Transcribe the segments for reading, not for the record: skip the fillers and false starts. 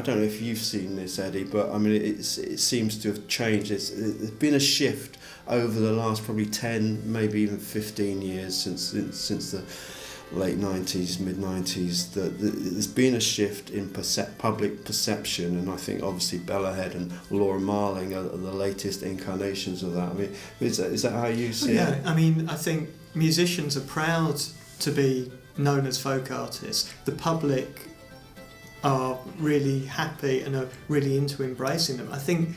don't know if you've seen this, Eddie, but I mean, it seems to have changed. There's been a shift over the last probably 10, maybe even 15 years since the late 90s, mid 90s. There's been a shift in public perception, and I think obviously Bella Head and Laura Marling are the latest incarnations of that. I mean, is that how you see it? Yeah, I mean, I think musicians are proud to be known as folk artists. The public are really happy and are really into embracing them. I think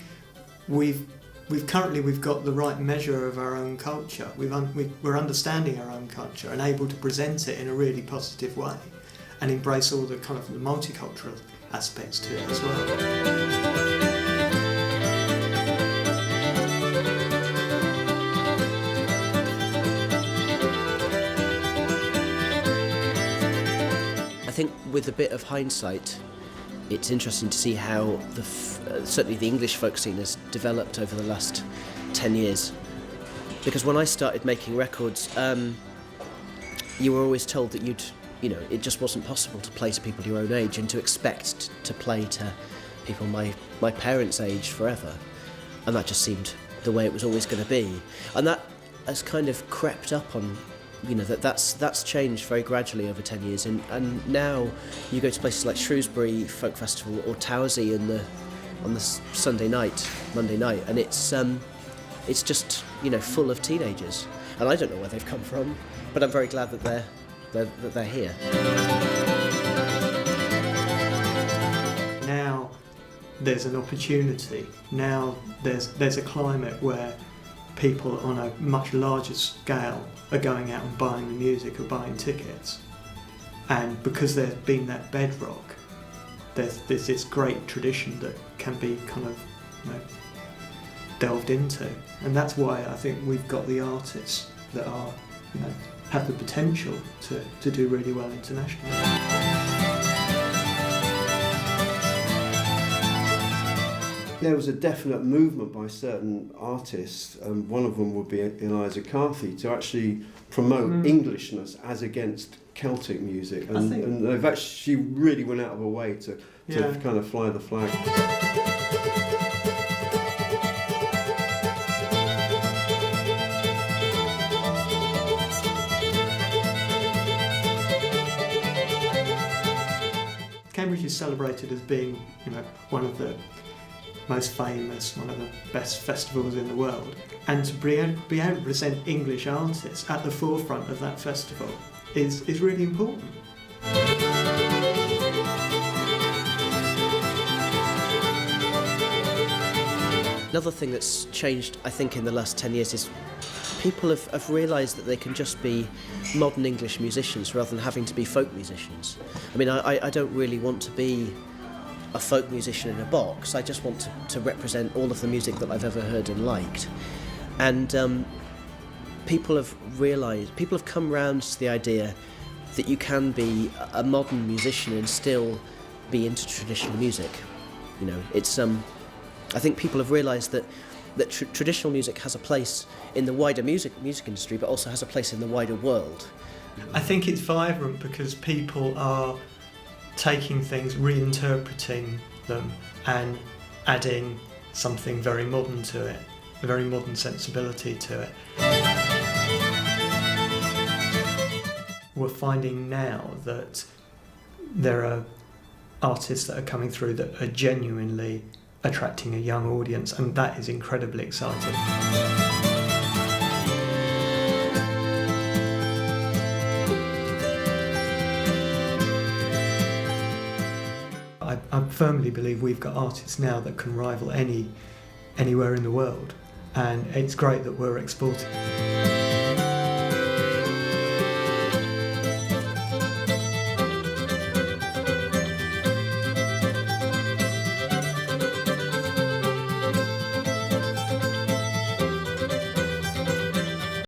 we've got the right measure of our own culture. We're understanding our own culture and able to present it in a really positive way and embrace all the kind of the multicultural aspects to it as well. I think with a bit of hindsight, it's interesting to see how certainly the English folk scene has developed over the last 10 years. Because when I started making records, you were always told that it just wasn't possible to play to people your own age and to expect to play to people my parents' age forever. And that just seemed the way it was always going to be. And that has kind of crept up on, that's changed very gradually over 10 years. And now you go to places like Shrewsbury Folk Festival or Towersey on the Sunday night, Monday night, and it's just full of teenagers, and I don't know where they've come from, but I'm very glad that they're here. Now there's an opportunity. Now there's a climate where people on a much larger scale are going out and buying the music or buying tickets, and because there's been that bedrock, there's this great tradition that can be kind of delved into, and that's why I think we've got the artists that are have the potential to do really well internationally. There was a definite movement by certain artists, and one of them would be Eliza Carthy, to actually promote Englishness as against Celtic music, and they've actually really went out of a way to kind of fly the flag. Cambridge is celebrated as being, one of the most famous, one of the best festivals in the world, and to be able to present English artists at the forefront of that festival is really important. Another thing that's changed, I think, in the last 10 years is people have realised that they can just be modern English musicians rather than having to be folk musicians. I mean, I don't really want to be a folk musician in a box. I just want to represent all of the music that I've ever heard and liked. And people have come round to the idea that you can be a modern musician and still be into traditional music. It's I think people have realised that traditional music has a place in the wider music industry, but also has a place in the wider world. I think it's vibrant because people are taking things, reinterpreting them, and adding something very modern to it, a very modern sensibility to it. We're finding now that there are artists that are coming through that are genuinely attracting a young audience, and that is incredibly exciting. I firmly believe we've got artists now that can rival anywhere in the world, and it's great that we're exporting.